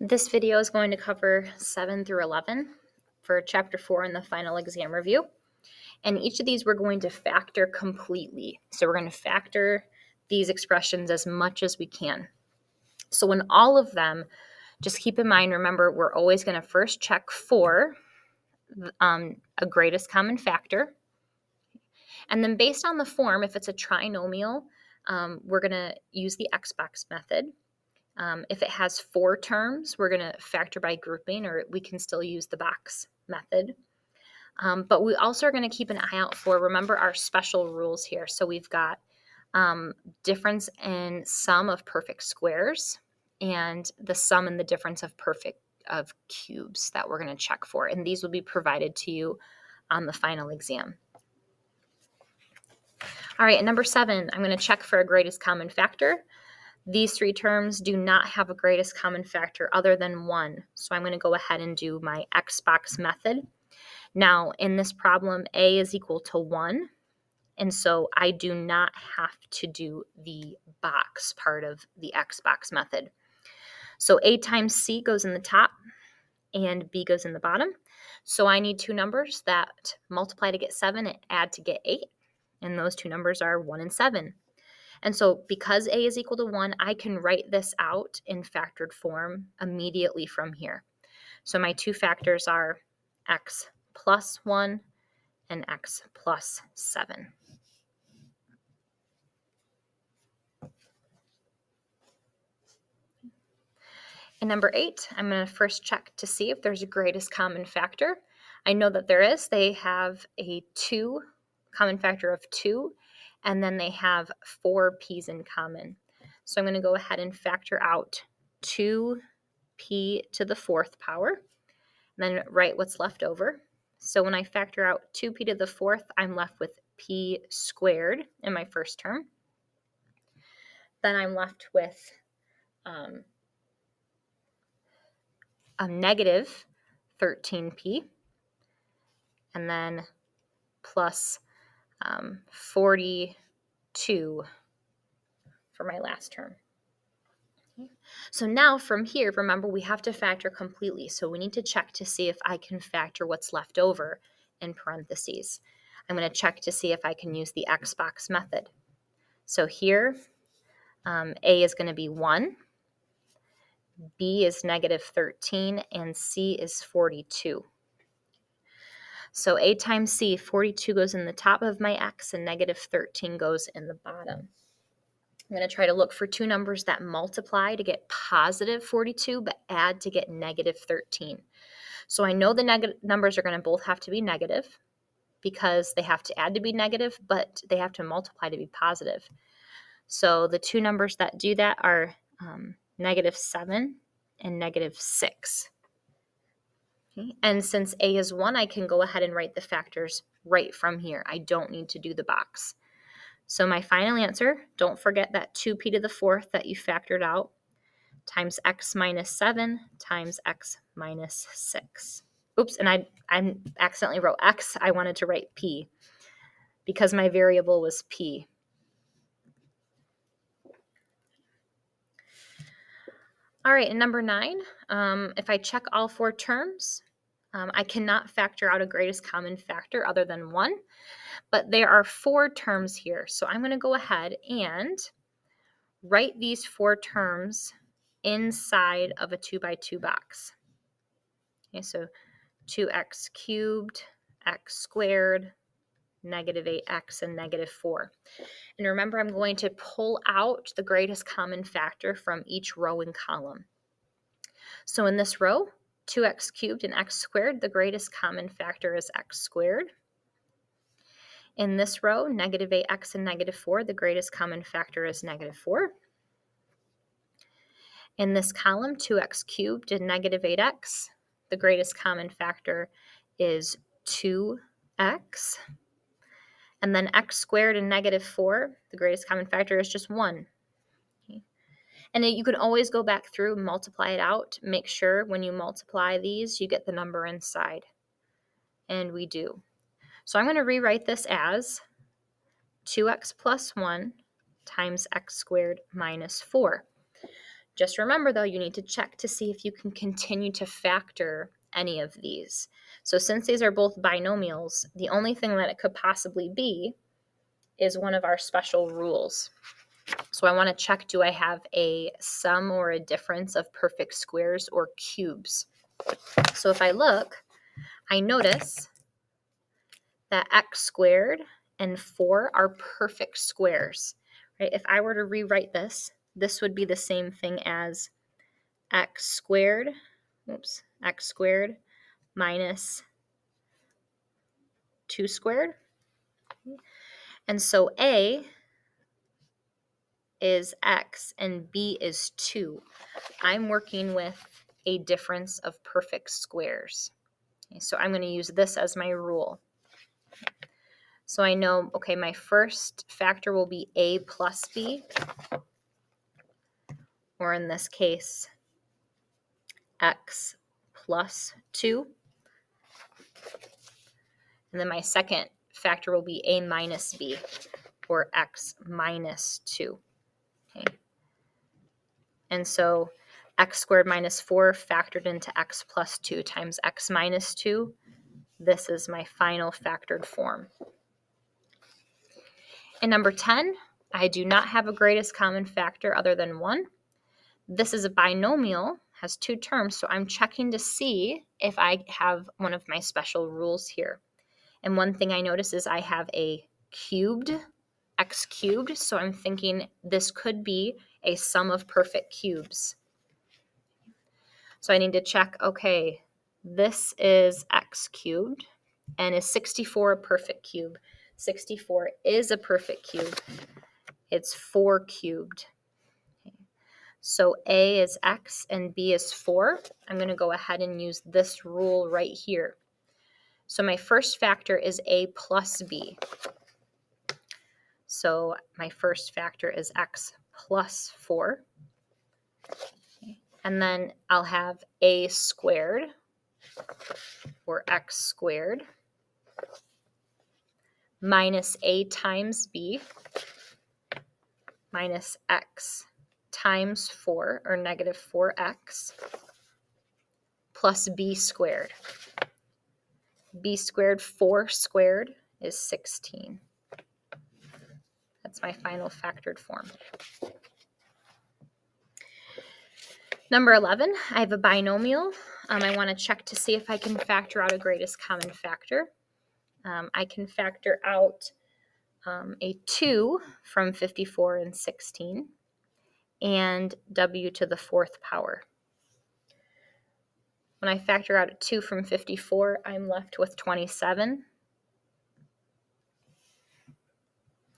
This video is going to cover 7 through 11 for Chapter 4 in the final exam review. And each of these we're going to factor completely. So we're going to factor these expressions as much as we can. So in all of them, just keep in mind, remember, we're always going to first check for a greatest common factor. And then based on the form, if it's a trinomial, we're going to use the X-box method. If it has 4 terms, we're going to factor by grouping, or we can still use the box method. But we also are going to keep an eye out for, remember, our special rules here. So we've got difference in sum of perfect squares and the sum and the difference of cubes that we're going to check for. And these will be provided to you on the final exam. All right, and number 7, I'm going to check for a greatest common factor. These 3 terms do not have a greatest common factor other than 1. So I'm going to go ahead and do my X-box method. Now, in this problem, A is equal to 1. And so I do not have to do the box part of the X-box method. So A times C goes in the top and B goes in the bottom. So I need 2 numbers that multiply to get 7 and add to get 8. And those 2 numbers are 1 and 7. And so because A is equal to 1, I can write this out in factored form immediately from here. So my 2 factors are x plus 1 and x plus 7. In number 8, I'm going to first check to see if there's a greatest common factor. I know that there is. They have a common factor of 2, and then they have 4 p's in common. So I'm going to go ahead and factor out 2p to the 4th power, and then write what's left over. So when I factor out 2p to the 4th, I'm left with p squared in my first term. Then I'm left with a negative 13p, and then plus 42 for my last term. Okay. So now from here, remember, we have to factor completely. So we need to check to see if I can factor what's left over in parentheses. I'm going to check to see if I can use the X-box method. So here, A is going to be 1, B is negative 13, and C is 42. So A times C, 42 goes in the top of my X and negative 13 goes in the bottom. I'm going to try to look for 2 numbers that multiply to get positive 42, but add to get negative 13. So I know the numbers are going to both have to be negative because they have to add to be negative, but they have to multiply to be positive. So the 2 numbers that do that are negative 7 and negative 6. Okay. And since A is 1, I can go ahead and write the factors right from here. I don't need to do the box. So my final answer, don't forget that 2p to the 4th that you factored out, times x minus 7 times x minus 6. Oops, and I accidentally wrote x. I wanted to write p because my variable was p. All right, and number 9, if I check all 4 terms, I cannot factor out a greatest common factor other than 1, but there are 4 terms here. So I'm going to go ahead and write these 4 terms inside of a 2x2 box. Okay, so 2x cubed, x squared, negative 8x, and negative 4. And remember, I'm going to pull out the greatest common factor from each row and column. So in this row, 2x cubed and x squared, the greatest common factor is x squared. In this row, negative 8x and negative 4, the greatest common factor is negative 4. In this column, 2x cubed and negative 8x, the greatest common factor is 2x. And then x squared and negative 4, the greatest common factor is just 1. Okay. And you can always go back through and multiply it out. Make sure when you multiply these, you get the number inside. And we do. So I'm going to rewrite this as 2x plus 1 times x squared minus 4. Just remember, though, you need to check to see if you can continue to factor any of these. So since these are both binomials, the only thing that it could possibly be is one of our special rules. So I want to check, do I have a sum or a difference of perfect squares or cubes? So if I look, I notice that x squared and 4 are perfect squares. Right? If I were to rewrite this, this would be the same thing as x squared minus 2 squared. And so A is x and B is 2. I'm working with a difference of perfect squares. Okay, so I'm going to use this as my rule. So I know, okay, my first factor will be A plus B, or in this case, x plus 2. And then my second factor will be A minus B, or x minus 2. Okay. And so x squared minus 4 factored into x plus 2 times x minus 2. This is my final factored form. In number 10, I do not have a greatest common factor other than 1. This is a binomial, has 2 terms, so I'm checking to see if I have one of my special rules here. And one thing I notice is I have a cubed, x cubed, so I'm thinking this could be a sum of perfect cubes. So I need to check, okay, this is x cubed, and is 64 a perfect cube? 64 is a perfect cube. It's 4 cubed. Okay. So A is x and B is 4. I'm going to go ahead and use this rule right here. So my first factor is A plus B. So my first factor is x plus 4. Okay. And then I'll have A squared, or x squared, minus A times B, minus x times 4, or negative 4x, plus B squared. B squared, 4 squared is 16. That's my final factored form. Number 11, I have a binomial. I want to check to see if I can factor out a greatest common factor. I can factor out a 2 from 54 and 16, and w to the 4th power. When I factor out a 2 from 54, I'm left with 27.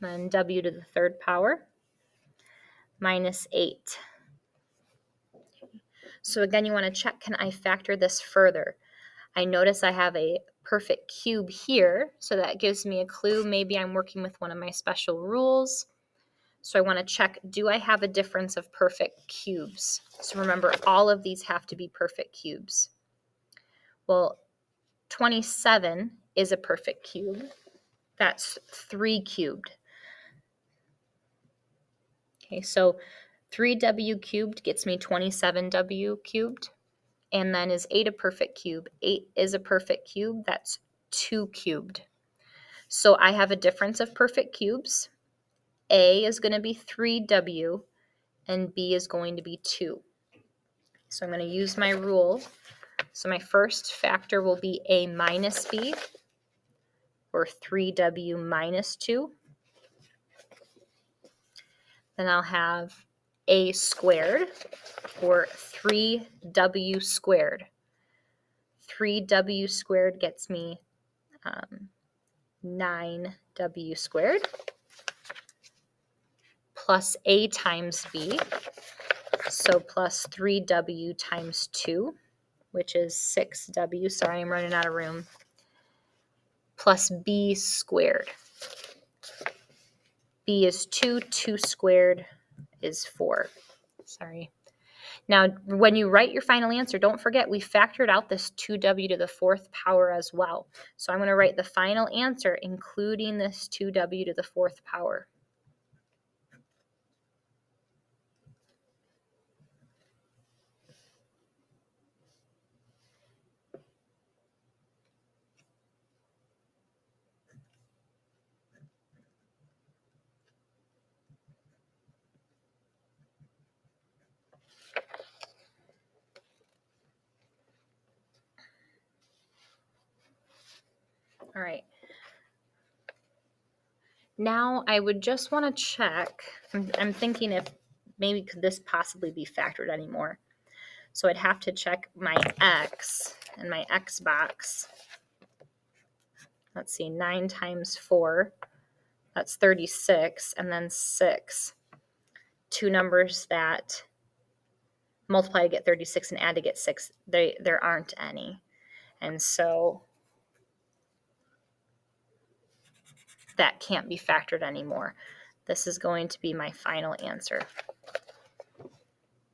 Then w to the 3rd power minus 8. So again, you want to check, can I factor this further? I notice I have a perfect cube here, so that gives me a clue. Maybe I'm working with one of my special rules. So I want to check, do I have a difference of perfect cubes? So remember, all of these have to be perfect cubes. Well, 27 is a perfect cube. That's 3 cubed. Okay, so 3w cubed gets me 27w cubed. And then is 8 a perfect cube? 8 is a perfect cube. That's 2 cubed. So I have a difference of perfect cubes. A is going to be 3w, and B is going to be 2. So I'm going to use my rule. So my first factor will be A minus B, or 3w minus 2. Then I'll have A squared, or 3w squared. 3w squared gets me 9w squared, plus A times B, so plus 3w times 2, which is 6w, sorry, I'm running out of room, plus B squared. B is 2, 2 squared is 4. Sorry. Now, when you write your final answer, don't forget we factored out this 2w to the 4th power as well. So I'm going to write the final answer including this 2w to the 4th power. All right. Now I would just want to check. I'm thinking if maybe could this possibly be factored anymore. So I'd have to check my x and my x box. Let's see, 9 times 4, that's 36, and then 6. Two numbers that multiply to get 36 and add to get 6, there aren't any. And so that can't be factored anymore. This is going to be my final answer.